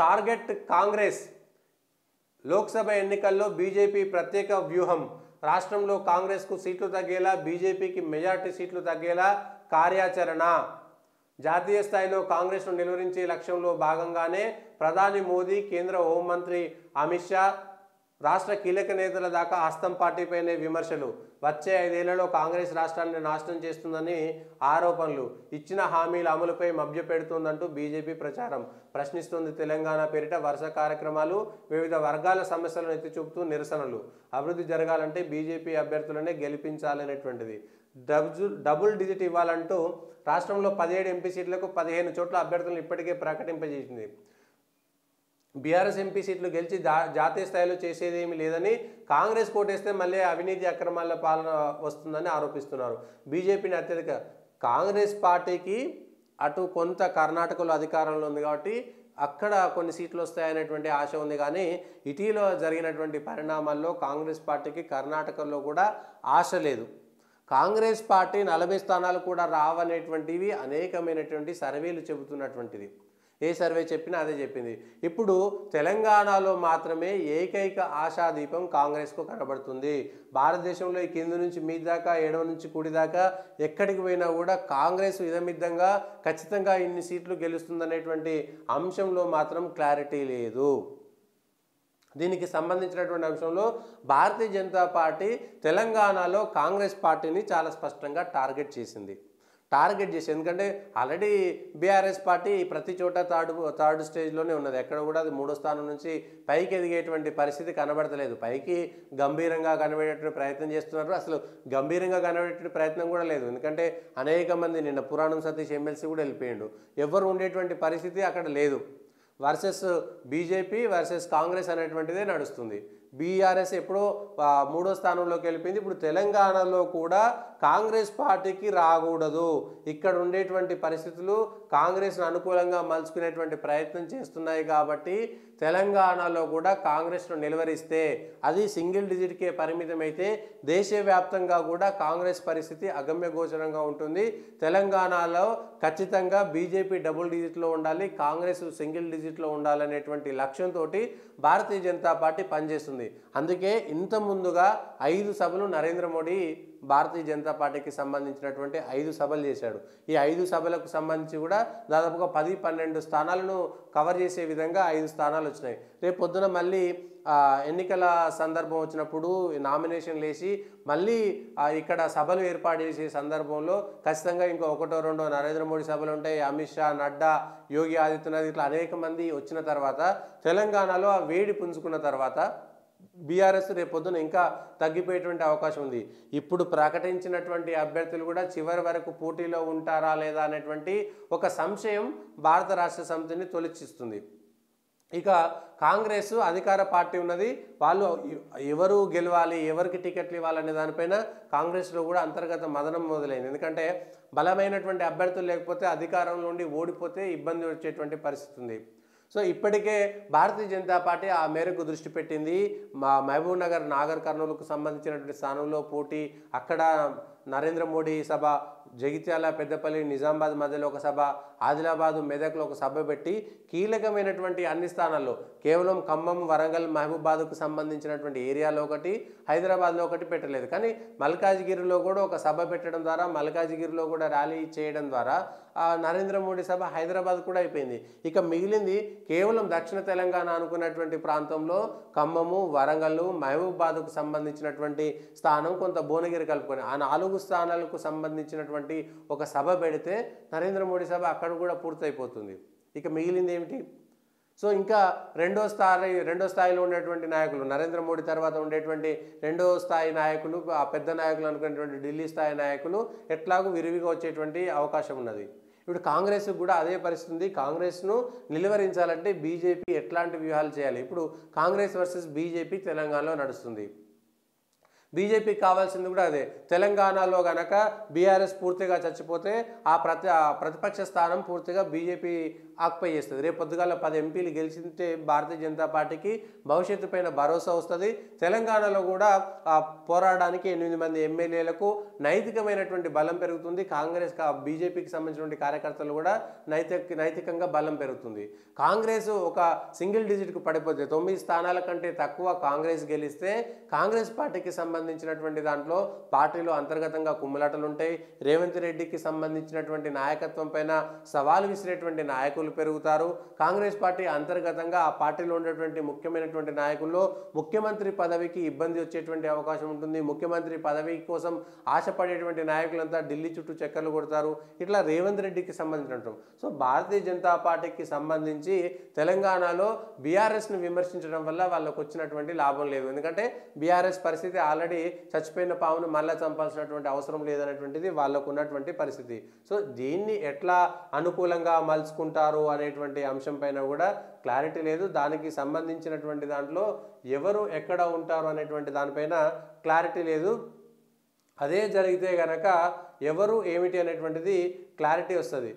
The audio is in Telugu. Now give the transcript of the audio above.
టార్గెట్ కాంగ్రెస్ లోక్సభ ఎన్నికల్లో బీజేపీ ప్రత్యేక వ్యూహం రాష్ట్రంలో కాంగ్రెస్కు సీట్లు తగ్గేలా బీజేపీకి మెజార్టీ సీట్లు తగ్గేలా కార్యాచరణ జాతీయ స్థాయిలో కాంగ్రెస్ను నిలువరించే లక్ష్యంలో భాగంగానే ప్రధాని మోదీ కేంద్ర హోంమంత్రి అమిత్ షా రాష్ట్ర కీలక నేతల దాకా హస్తం పార్టీపైనే విమర్శలు వచ్చే 5 ఏళ్లలో కాంగ్రెస్ రాష్ట్రాన్ని నాశనం చేస్తుందని ఆరోపణలు ఇచ్చిన హామీల అమలుపై మభ్యపెడుతుందంటూ బీజేపీ ప్రచారం ప్రశ్నిస్తుంది తెలంగాణ పేరిట వరుస కార్యక్రమాలు వివిధ వర్గాల సమస్యలను ఎత్తిచూపుతూ నిరసనలు అభివృద్ధి జరగాలంటే బీజేపీ అభ్యర్థులనే గెలిపించాలనేటువంటిది డబుల్ డిజిట్ ఇవ్వాలంటూ రాష్ట్రంలో 17 ఎంపీ సీట్లకు 15 చోట్ల అభ్యర్థులను ఇప్పటికే ప్రకటింపజేసింది బీఆర్ఎస్ ఎంపీ సీట్లు గెలిచి జాతీయ స్థాయిలో చేసేదేమీ లేదని కాంగ్రెస్ కోటేస్తే మళ్ళీ అవినీతి అక్రమాల పాలన వస్తుందని ఆరోపిస్తున్నారు బీజేపీని అత్యధిక కాంగ్రెస్ పార్టీకి అటు కొంత కర్ణాటకలో అధికారంలో ఉంది కాబట్టి అక్కడ కొన్ని సీట్లు వస్తాయనేటువంటి ఆశ ఉంది కానీ ఇటీవల జరిగినటువంటి పరిణామాల్లో కాంగ్రెస్ పార్టీకి కర్ణాటకలో కూడా ఆశ లేదు కాంగ్రెస్ పార్టీ 40 స్థానాలు కూడా రావనేటువంటివి అనేకమైనటువంటి సర్వేలు చెబుతున్నటువంటిది ఏ సర్వే చెప్పినా అదే చెప్పింది ఇప్పుడు తెలంగాణలో మాత్రమే ఏకైక ఆశాదీపం కాంగ్రెస్కు కనబడుతుంది భారతదేశంలో ఈ కింద నుంచి మీ దాకా ఎడమ నుంచి కుడి దాకా ఎక్కడికి పోయినా కూడా కాంగ్రెస్ ఇదమిద్దంగా ఖచ్చితంగా ఇన్ని సీట్లు గెలుస్తుందనేటువంటి అంశంలో మాత్రం క్లారిటీ లేదు దీనికి సంబంధించినటువంటి అంశంలో భారతీయ జనతా పార్టీ తెలంగాణలో కాంగ్రెస్ పార్టీని చాలా స్పష్టంగా టార్గెట్ చేసింది ఎందుకంటే ఆల్రెడీ బీఆర్ఎస్ పార్టీ ప్రతి చోట థర్డ్ స్టేజ్లోనే ఉన్నది ఎక్కడ కూడా అది 3వ స్థానం నుంచి పైకి ఎదిగేటువంటి పరిస్థితి కనబడతలేదు పైకి గంభీరంగా కనబడేటువంటి ప్రయత్నం చేస్తున్నారు అసలు గంభీరంగా కనబడేటువంటి ప్రయత్నం కూడా లేదు ఎందుకంటే అనేక మంది నిన్న పురాణం సతీష్ ఎమ్మెల్సీ కూడా వెళ్ళిపోయిండు ఎవరు ఉండేటువంటి పరిస్థితి అక్కడ లేదు వర్సెస్ బీజేపీ వర్సెస్ కాంగ్రెస్ అనేటువంటిదే నడుస్తుంది బీఆర్ఎస్ ఎప్పుడో 3వ స్థానంలోకి వెళ్ళిపోయింది ఇప్పుడు తెలంగాణలో కూడా కాంగ్రెస్ పార్టీకి రాకూడదు ఇక్కడ ఉండేటువంటి పరిస్థితులు కాంగ్రెస్ను అనుకూలంగా మలుచుకునేటువంటి ప్రయత్నం చేస్తున్నాయి కాబట్టి తెలంగాణలో కూడా కాంగ్రెస్ను నిలువరిస్తే అది సింగిల్ డిజిట్కే పరిమితమైతే దేశవ్యాప్తంగా కూడా కాంగ్రెస్ పరిస్థితి అగమ్యగోచరంగా ఉంటుంది తెలంగాణలో ఖచ్చితంగా బీజేపీ డబుల్ డిజిట్లో ఉండాలి కాంగ్రెస్ సింగిల్ డిజిట్లో ఉండాలనేటువంటి లక్ష్యంతో భారతీయ జనతా పార్టీ పనిచేస్తుంది అందుకే ఇంత ముందుగా 5 సభలు నరేంద్ర మోడీ భారతీయ జనతా పార్టీకి సంబంధించినటువంటి 5 సభలు చేశాడు ఈ 5 సభలకు సంబంధించి కూడా దాదాపుగా 10-12 స్థానాలను కవర్ చేసే విధంగా 5 స్థానాలు వచ్చినాయి రేపు పొద్దున మళ్ళీ ఎన్నికల సందర్భం వచ్చినప్పుడు నామినేషన్లు వేసి మళ్ళీ ఇక్కడ సభలు ఏర్పాటు చేసే సందర్భంలో ఖచ్చితంగా ఇంకో 1-2 నరేంద్ర మోడీ సభలు ఉంటాయి అమిత్ షా నడ్డా యోగి ఆదిత్యనాథ్ ఇట్లా అనేక మంది వచ్చిన తర్వాత తెలంగాణలో ఆ వేడి పుంజుకున్న తర్వాత బీఆర్ఎస్ రేపొద్దున ఇంకా తగ్గిపోయేటువంటి అవకాశం ఉంది ఇప్పుడు ప్రకటించినటువంటి అభ్యర్థులు కూడా చివరి వరకు పోటీలో ఉంటారా లేదా అనేటువంటి ఒక సంశయం భారత రాష్ట్ర సమితిని తొలచిస్తుంది ఇక కాంగ్రెస్ అధికార పార్టీ ఉన్నది వాళ్ళు ఎవరు గెలవాలి ఎవరికి టికెట్లు ఇవ్వాలనే దానిపైన కాంగ్రెస్లో కూడా అంతర్గత మదనం మొదలైంది ఎందుకంటే బలమైనటువంటి అభ్యర్థులు లేకపోతే అధికారంలో నుండి ఓడిపోతే ఇబ్బంది వచ్చేటువంటి పరిస్థితి ఉంది సో ఇప్పటికే భారతీయ జనతా పార్టీ ఆ మేరకు దృష్టి పెట్టింది మహబూబ్ నగర్ నాగర్ కర్నూలుకు సంబంధించినటువంటి స్థానంలో పోటీ అక్కడ నరేంద్ర మోడీ సభ జగిత్యాల పెద్దపల్లి నిజామాబాద్ మధ్యలో ఒక సభ ఆదిలాబాద్ మెదక్లో ఒక సభ పెట్టి కీలకమైనటువంటి అన్ని స్థానాల్లో కేవలం ఖమ్మం వరంగల్ మహబూబాద్కు సంబంధించినటువంటి ఏరియాలో ఒకటి హైదరాబాద్లో ఒకటి పెట్టలేదు కానీ మల్కాజ్గిరిలో కూడా ఒక సభ పెట్టడం ద్వారా మల్కాజ్గిరిలో కూడా ర్యాలీ చేయడం ద్వారా నరేంద్ర మోడీ సభ హైదరాబాద్ కూడా అయిపోయింది ఇక మిగిలింది కేవలం దక్షిణ తెలంగాణ అనుకున్నటువంటి ప్రాంతంలో ఖమ్మము వరంగల్ మహబూబాద్కు సంబంధించినటువంటి స్థానం కొంత భువనగిరి కలుపుకొని ఆ 4 స్థానాలకు సంబంధించినటువంటి ఒక సభ పెడితే నరేంద్ర మోడీ సభ అక్కడ కూడా పూర్తయిపోతుంది ఇక మిగిలింది ఏమిటి సో ఇంకా రెండో స్థాయిలో ఉండేటువంటి నాయకులు నరేంద్ర మోడీ తర్వాత ఉండేటువంటి రెండో స్థాయి నాయకులు ఆ పెద్ద నాయకులు అనుకునేటువంటి ఢిల్లీ స్థాయి నాయకులు ఎట్లాగూ విరివిగా వచ్చేటువంటి అవకాశం ఉన్నది ఇప్పుడు కాంగ్రెస్ కూడా అదే పరిస్థితి ఉంది కాంగ్రెస్ను నిలువరించాలంటే బీజేపీ ఎట్లాంటి వ్యూహాలు చేయాలి ఇప్పుడు కాంగ్రెస్ వర్సెస్ బీజేపీ తెలంగాణలో నడుస్తుంది బీజేపీకి కావాల్సింది కూడా అదే. తెలంగాణలో గనక బీఆర్ఎస్ పూర్తిగా చచ్చిపోతే ఆ ప్రతిపక్ష స్థానం పూర్తిగా బీజేపీ ఆక్యుపై చేస్తుంది. రేపు పొద్దుగాల 10 ఎంపీలు గెలిచింటే భారతీయ జనతా పార్టీకి భవిష్యత్తు పైన భరోసా వస్తుంది. తెలంగాణలో కూడా పోరాడడానికి 8 మంది ఎమ్మెల్యేలకు నైతికమైనటువంటి బలం పెరుగుతుంది. కాంగ్రెస్ బీజేపీకి సంబంధించినటువంటి కార్యకర్తలు కూడా నైతికంగా బలం పెరుగుతుంది. కాంగ్రెస్ ఒక సింగిల్ డిజిట్కు పడిపోతే 9 స్థానాల కంటే తక్కువ కాంగ్రెస్ గెలిస్తే కాంగ్రెస్ పార్టీకి సంబంధించినటువంటి దాంట్లో పార్టీలో అంతర్గతంగా కుమ్ములాటలు ఉంటాయి. రేవంత్ రెడ్డికి సంబంధించినటువంటి నాయకత్వం పైన సవాలు విసిరేటువంటి నాయకులు పెరుగుతారు. కాంగ్రెస్ పార్టీ అంతర్గతంగా ఆ పార్టీలో ఉండేటువంటి ముఖ్యమైనటువంటి నాయకుల్లో ముఖ్యమంత్రి పదవికి ఇబ్బంది వచ్చేటువంటి అవకాశం ఉంటుంది. ముఖ్యమంత్రి పదవి కోసం ఆశపడేటువంటి నాయకులంతా ఢిల్లీ చుట్టూ చక్కర్లు కొడతారు. ఇట్లా రేవంత్ రెడ్డికి సంబంధించినట్టు. సో భారతీయ జనతా పార్టీకి సంబంధించి తెలంగాణలో బీఆర్ఎస్ను విమర్శించడం వల్ల వాళ్ళకు వచ్చినటువంటి లాభం లేదు. ఎందుకంటే బీఆర్ఎస్ పరిస్థితి ఆల్రెడీ చచ్చిపోయిన పావును మళ్ళా చంపాల్సినటువంటి అవసరం లేదనేటువంటిది వాళ్ళకు ఉన్నటువంటి పరిస్థితి. సో దీన్ని ఎట్లా అనుకూలంగా మలుచుకుంటారు అనేటువంటి అంశం పైన కూడా క్లారిటీ లేదు. దానికి సంబంధించినటువంటి దాంట్లో ఎవరు ఎక్కడ ఉంటారు అనేటువంటి దానిపైన క్లారిటీ లేదు. అదే జరిగితే గనక ఎవరు ఏమిటి అనేటువంటిది క్లారిటీ వస్తుంది.